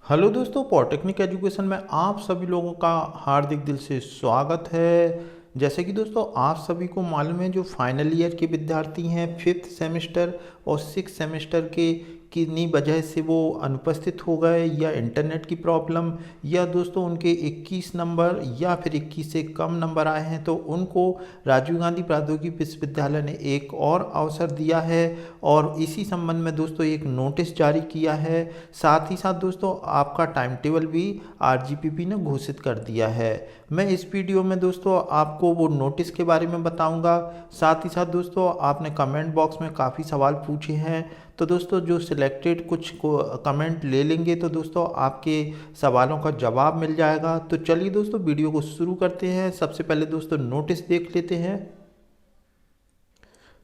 Hello दोस्तों, polytechnic education में आप सभी लोगों का हार्दिक दिल से स्वागत है। जैसे कि दोस्तों आप सभी को मालूम है, जो फाइनल ईयर के विद्यार्थी हैं, फिफ्थ सेमेस्टर और सिक्स सेमेस्टर के किन्हीं वजह से वो अनुपस्थित हो गए, या इंटरनेट की प्रॉब्लम, या दोस्तों उनके 21 नंबर या फिर 21 से कम नंबर आए हैं, तो उनको राजीव गांधी प्रौद्योगिकी विश्वविद्यालय ने एक और अवसर दिया है और इसी संबंध में दोस्तों एक नोटिस जारी किया है। साथ ही साथ दोस्तों आपका टाइम टेबल भी आरजीपीपी ने घोषित कर दिया है। मैं इस वीडियो में दोस्तों आपको वो नोटिस के बारे में बताऊंगा। साथ ही साथ दोस्तों आपने कमेंट बॉक्स में काफ़ी सवाल पूछे हैं, तो दोस्तों जो सिलेक्टेड कुछ को कमेंट ले लेंगे तो दोस्तों आपके सवालों का जवाब मिल जाएगा। तो चलिए दोस्तों वीडियो को शुरू करते हैं। सबसे पहले दोस्तों नोटिस देख लेते हैं।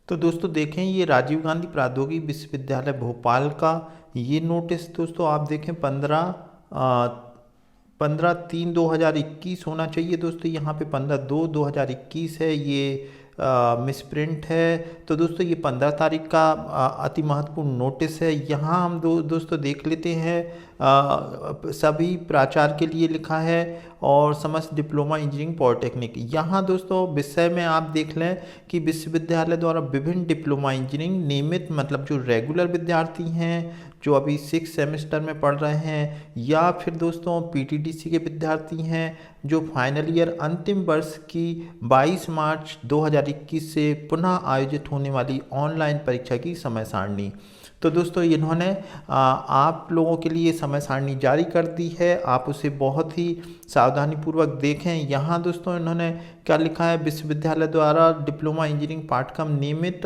तो दोस्तों देखें, ये राजीव गांधी प्रौद्योगिकी विश्वविद्यालय भोपाल का ये नोटिस दोस्तों आप देखें 15/3/2021 होना चाहिए। दोस्तों यहाँ पे 15/2/2021 है, ये मिसप्रिंट है। तो दोस्तों ये 15 तारीख का अति महत्वपूर्ण नोटिस है। यहाँ हम दोस्तों देख लेते हैं, सभी प्राचार्य के लिए लिखा है और समस्त डिप्लोमा इंजीनियरिंग पॉलिटेक्निक। यहाँ दोस्तों विषय में आप देख लें कि विश्वविद्यालय द्वारा विभिन्न डिप्लोमा इंजीनियरिंग नियमित मतलब जो रेगुलर विद्यार्थी हैं, जो अभी सिक्स सेमेस्टर में पढ़ रहे हैं, या फिर दोस्तों पीटीडीसी के विद्यार्थी हैं जो फाइनल ईयर अंतिम वर्ष की 22 मार्च 2021 से पुनः आयोजित होने वाली ऑनलाइन परीक्षा की समय सारणी। तो दोस्तों इन्होंने आप लोगों के लिए समय सारणी जारी कर दी है। आप उसे बहुत ही सावधानीपूर्वक देखें। यहाँ दोस्तों इन्होंने क्या लिखा है, विश्वविद्यालय द्वारा डिप्लोमा इंजीनियरिंग पाठ्यक्रम नियमित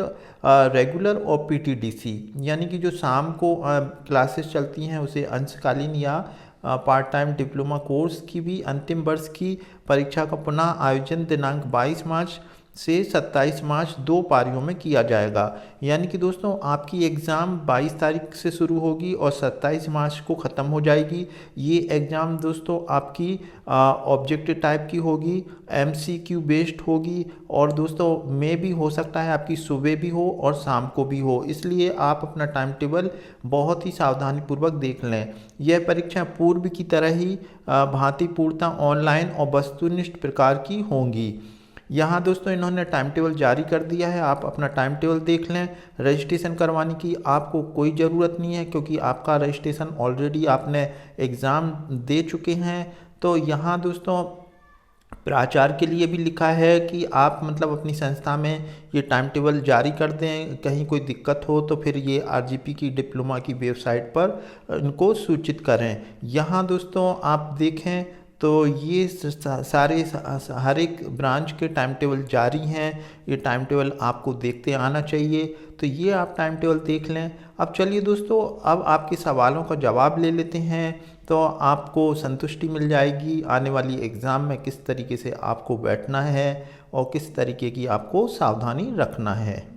रेगुलर और पीटीडीसी यानी कि जो शाम को क्लासेस चलती हैं उसे अंशकालीन या पार्ट टाइम डिप्लोमा कोर्स की भी अंतिम वर्ष की परीक्षा का पुनः आयोजन दिनांक 22 मार्च से 27 मार्च 2 पारियों में किया जाएगा। यानी कि दोस्तों आपकी एग्ज़ाम 22 तारीख से शुरू होगी और 27 मार्च को ख़त्म हो जाएगी। ये एग्ज़ाम दोस्तों आपकी ऑब्जेक्टिव टाइप की होगी, एमसीक्यू बेस्ड होगी, और दोस्तों में भी हो सकता है आपकी सुबह भी हो और शाम को भी हो। इसलिए आप अपना टाइम टेबल बहुत ही सावधानीपूर्वक देख लें। यह परीक्षा पूर्व की तरह ही भांति पूर्णतः ऑनलाइन और वस्तुनिष्ठ प्रकार की होंगी। यहाँ दोस्तों इन्होंने टाइम टेबल जारी कर दिया है, आप अपना टाइम टेबल देख लें। रजिस्ट्रेशन करवाने की आपको कोई ज़रूरत नहीं है, क्योंकि आपका रजिस्ट्रेशन ऑलरेडी आपने एग्ज़ाम दे चुके हैं। तो यहाँ दोस्तों प्राचार्य के लिए भी लिखा है कि आप मतलब अपनी संस्था में ये टाइम टेबल जारी कर दें। कहीं कोई दिक्कत हो तो फिर ये आरजीपी की डिप्लोमा की वेबसाइट पर इनको सूचित करें। यहाँ दोस्तों आप देखें तो ये सारे हर एक ब्रांच के टाइम टेबल जारी हैं। ये टाइम टेबल आपको देखते आना चाहिए। तो ये आप टाइम टेबल देख लें। अब चलिए दोस्तों, अब आपके सवालों का जवाब ले लेते हैं, तो आपको संतुष्टि मिल जाएगी आने वाली एग्ज़ाम में किस तरीके से आपको बैठना है और किस तरीके की आपको सावधानी रखना है।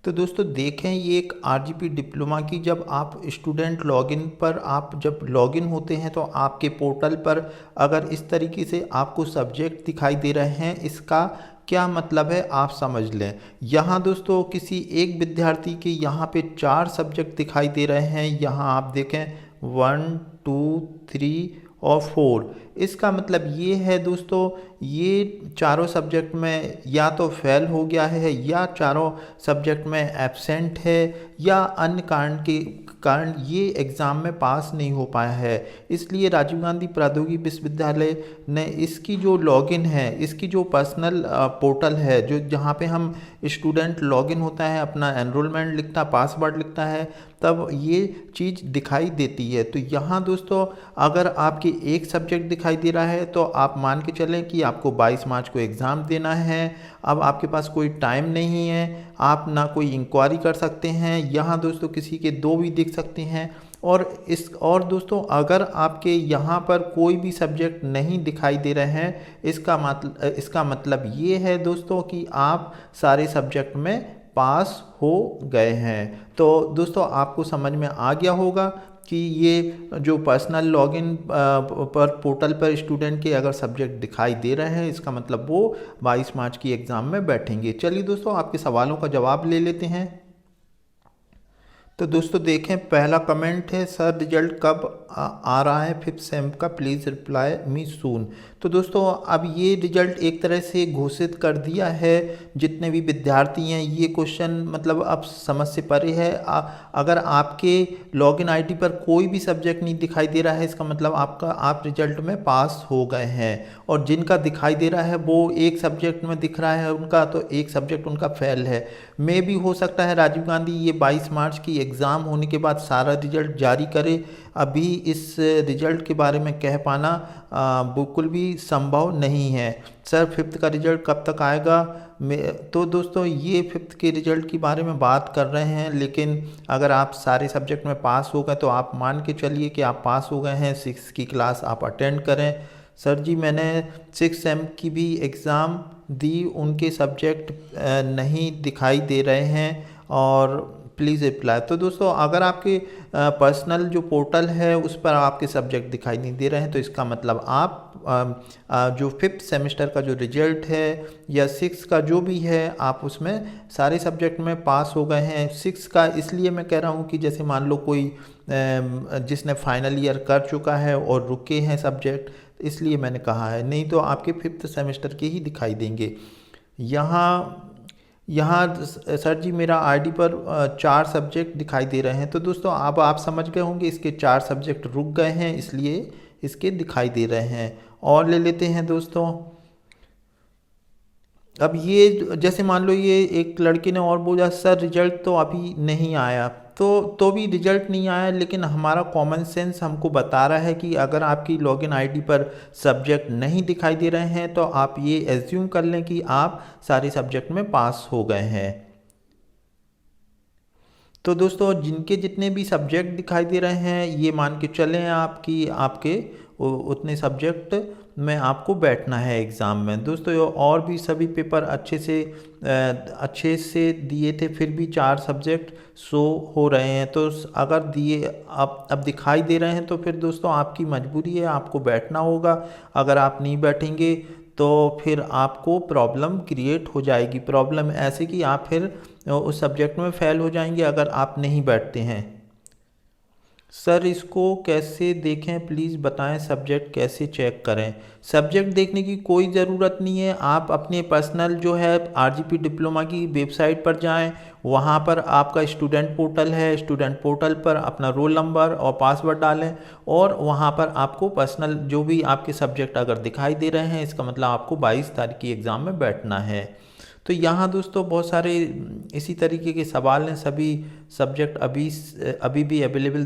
तो दोस्तों देखें, ये एक आरजीपी डिप्लोमा की जब आप स्टूडेंट लॉगिन पर आप जब लॉगिन होते हैं तो आपके पोर्टल पर अगर इस तरीके से आपको सब्जेक्ट दिखाई दे रहे हैं, इसका क्या मतलब है आप समझ लें। यहाँ दोस्तों किसी एक विद्यार्थी के यहाँ पे 4 सब्जेक्ट दिखाई दे रहे हैं। यहाँ आप देखें 1 2 3 और 4। इसका मतलब ये है दोस्तों, ये चारों सब्जेक्ट में या तो फेल हो गया है, या चारों सब्जेक्ट में एब्सेंट है, या अन्य कारण ये एग्ज़ाम में पास नहीं हो पाया है। इसलिए राजीव गांधी प्रौद्योगिकी विश्वविद्यालय ने इसकी जो लॉगिन है, इसकी जो पर्सनल पोर्टल है, जो जहाँ पे हम स्टूडेंट लॉगिन होता है, अपना एनरोलमेंट लिखता, पासवर्ड लिखता है, तब ये चीज़ दिखाई देती है। तो यहाँ दोस्तों अगर आपके एक सब्जेक्ट दिखाई दे रहा है तो आप मान के चलें कि आपको 22 मार्च को एग्ज़ाम देना है। अब आपके पास कोई टाइम नहीं है, आप ना कोई इंक्वायरी कर सकते हैं। यहाँ दोस्तों किसी के 2 भी दिख सकते हैं। और दोस्तों अगर आपके यहाँ पर कोई भी सब्जेक्ट नहीं दिखाई दे रहे हैं, इसका मतलब ये है दोस्तों कि आप सारे सब्जेक्ट में पास हो गए हैं। तो दोस्तों आपको समझ में आ गया होगा कि ये जो पर्सनल लॉगिन पर पोर्टल पर स्टूडेंट के अगर सब्जेक्ट दिखाई दे रहे हैं, इसका मतलब वो 22 मार्च की एग्ज़ाम में बैठेंगे। चलिए दोस्तों आपके सवालों का जवाब ले लेते हैं। तो दोस्तों देखें, पहला कमेंट है, सर रिजल्ट कब आ रहा है 5th सेम का, प्लीज़ रिप्लाई मी सून। तो दोस्तों अब ये रिजल्ट एक तरह से घोषित कर दिया है। जितने भी विद्यार्थी हैं, ये क्वेश्चन मतलब अब समझ से परे है। अगर आपके लॉगिन आईडी पर कोई भी सब्जेक्ट नहीं दिखाई दे रहा है, इसका मतलब आप रिजल्ट में पास हो गए हैं। और जिनका दिखाई दे रहा है वो एक सब्जेक्ट में दिख रहा है उनका, तो एक सब्जेक्ट उनका फेल है। मे भी हो सकता है राजीव गांधी ये 22 मार्च की एग्ज़ाम होने के बाद सारा रिजल्ट जारी करे। अभी इस रिजल्ट के बारे में कह पाना बिल्कुल भी संभव नहीं है। सर 5th का रिजल्ट कब तक आएगा? तो दोस्तों ये 5th के रिजल्ट के बारे में बात कर रहे हैं, लेकिन अगर आप सारे सब्जेक्ट में पास हो गए तो आप मान के चलिए कि आप पास हो गए हैं। 6 की क्लास आप अटेंड करें। सर जी मैंने 6 सेम की भी एग्ज़ाम दी, उनके सब्जेक्ट नहीं दिखाई दे रहे हैं और प्लीज़ रिप्लाई। तो दोस्तों अगर आपके पर्सनल जो पोर्टल है उस पर आपके सब्जेक्ट दिखाई नहीं दे रहे हैं, तो इसका मतलब आप जो 5th सेमेस्टर का जो रिजल्ट है या 6 का जो भी है, आप उसमें सारे सब्जेक्ट में पास हो गए हैं। 6 का इसलिए मैं कह रहा हूँ कि जैसे मान लो कोई जिसने फाइनल ईयर कर चुका है और रुके हैं सब्जेक्ट, इसलिए मैंने कहा है, नहीं तो आपके 5th सेमेस्टर के ही दिखाई देंगे। यहाँ सर जी मेरा आईडी पर 4 सब्जेक्ट दिखाई दे रहे हैं। तो दोस्तों अब आप समझ गए होंगे, इसके 4 सब्जेक्ट रुक गए हैं, इसलिए इसके दिखाई दे रहे हैं। और ले लेते हैं दोस्तों। अब ये जैसे मान लो ये एक लड़के ने और बोला, सर रिजल्ट तो अभी नहीं आया। तो भी रिजल्ट नहीं आया, लेकिन हमारा कॉमन सेंस हमको बता रहा है कि अगर आपकी लॉगिन आईडी पर सब्जेक्ट नहीं दिखाई दे रहे हैं तो आप ये एज्यूम कर लें कि आप सारे सब्जेक्ट में पास हो गए हैं। तो दोस्तों जिनके जितने भी सब्जेक्ट दिखाई दे रहे हैं, ये मान के चलें आप कि आपके उतने सब्जेक्ट में आपको बैठना है एग्ज़ाम में। दोस्तों और भी सभी पेपर अच्छे से दिए थे, फिर भी 4 सब्जेक्ट शो हो रहे हैं। तो अगर दिए अब दिखाई दे रहे हैं तो फिर दोस्तों आपकी मजबूरी है, आपको बैठना होगा। अगर आप नहीं बैठेंगे तो फिर आपको प्रॉब्लम क्रिएट हो जाएगी। प्रॉब्लम ऐसे कि आप फिर उस सब्जेक्ट में फ़ेल हो जाएंगे अगर आप नहीं बैठते हैं। सर इसको कैसे देखें प्लीज़ बताएं, सब्जेक्ट कैसे चेक करें? सब्जेक्ट देखने की कोई ज़रूरत नहीं है। आप अपने पर्सनल जो है आरजीपी डिप्लोमा की वेबसाइट पर जाएं, वहां पर आपका स्टूडेंट पोर्टल है, स्टूडेंट पोर्टल पर अपना रोल नंबर और पासवर्ड डालें और वहां पर आपको पर्सनल जो भी आपके सब्जेक्ट अगर दिखाई दे रहे हैं, इसका मतलब आपको 22 तारीख की एग्ज़ाम में बैठना है। तो यहाँ दोस्तों बहुत सारे इसी तरीके के सवाल हैं। सभी सब्जेक्ट अभी भी अवेलेबल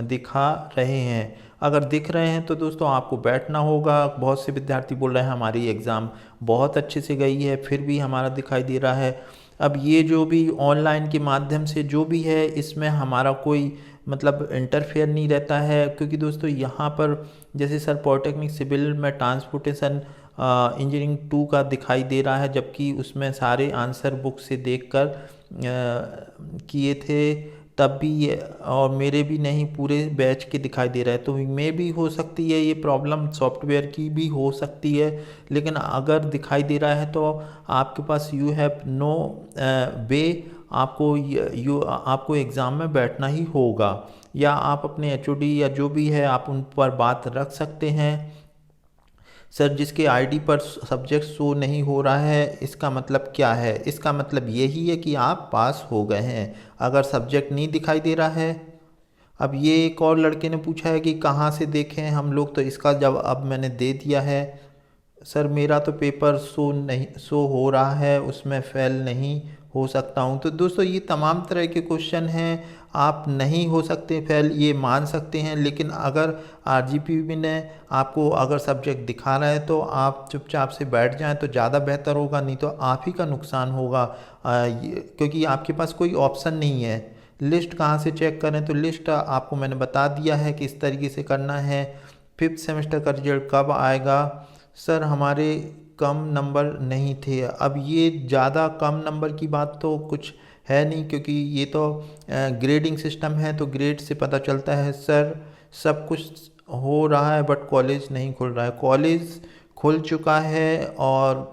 दिखा रहे हैं। अगर दिख रहे हैं तो दोस्तों आपको बैठना होगा। बहुत से विद्यार्थी बोल रहे हैं हमारी एग्ज़ाम बहुत अच्छे से गई है, फिर भी हमारा दिखाई दे रहा है। अब ये जो भी ऑनलाइन के माध्यम से जो भी है, इसमें हमारा कोई मतलब इंटरफेयर नहीं रहता है, क्योंकि दोस्तों यहाँ पर जैसे सर पॉलिटेक्निक सिविल में ट्रांसपोर्टेशन इंजीनियरिंग 2 का दिखाई दे रहा है, जबकि उसमें सारे आंसर बुक से देखकर किए थे तब भी ये, और मेरे भी नहीं पूरे बैच के दिखाई दे रहा है। तो में भी हो सकती है ये प्रॉब्लम, सॉफ्टवेयर की भी हो सकती है। लेकिन अगर दिखाई दे रहा है तो आपके पास यू हैव नो वे, आपको एग्ज़ाम में बैठना ही होगा, या आप अपने एचओडी या जो भी है आप उन पर बात रख सकते हैं। सर जिसके आईडी पर सब्जेक्ट शो नहीं हो रहा है, इसका मतलब क्या है? इसका मतलब यही है कि आप पास हो गए हैं अगर सब्जेक्ट नहीं दिखाई दे रहा है। अब ये एक और लड़के ने पूछा है कि कहाँ से देखें हम लोग, तो इसका जवाब मैंने दे दिया है। सर मेरा तो पेपर शो हो रहा है, उसमें फेल नहीं हो सकता हूँ। तो दोस्तों ये तमाम तरह के क्वेश्चन हैं। आप नहीं हो सकते फेल, ये मान सकते हैं, लेकिन अगर आरजीपी ने आपको अगर सब्जेक्ट दिखा रहा है तो आप चुपचाप से बैठ जाएं तो ज़्यादा बेहतर होगा, नहीं तो आप ही का नुकसान होगा। क्योंकि आपके पास कोई ऑप्शन नहीं है। लिस्ट कहाँ से चेक करें? तो लिस्ट आपको मैंने बता दिया है कि इस तरीके से करना है। 5th सेमेस्टर का रिजल्ट कब आएगा? सर हमारे कम नंबर नहीं थे। अब ये ज़्यादा कम नंबर की बात तो कुछ है नहीं, क्योंकि ये तो ग्रेडिंग सिस्टम है, तो ग्रेड से पता चलता है। सर सब कुछ हो रहा है बट कॉलेज नहीं खुल रहा है। कॉलेज खुल चुका है और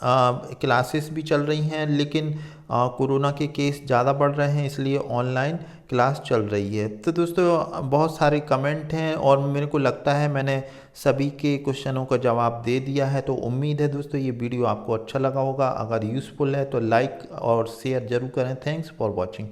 क्लासेस भी चल रही हैं, लेकिन कोरोना के केस ज़्यादा बढ़ रहे हैं, इसलिए ऑनलाइन क्लास चल रही है। तो दोस्तों बहुत सारे कमेंट हैं और मेरे को लगता है मैंने सभी के क्वेश्चनों का जवाब दे दिया है। तो उम्मीद है दोस्तों ये वीडियो आपको अच्छा लगा होगा। अगर यूज़फुल है तो लाइक और शेयर ज़रूर करें। Thanks for watching.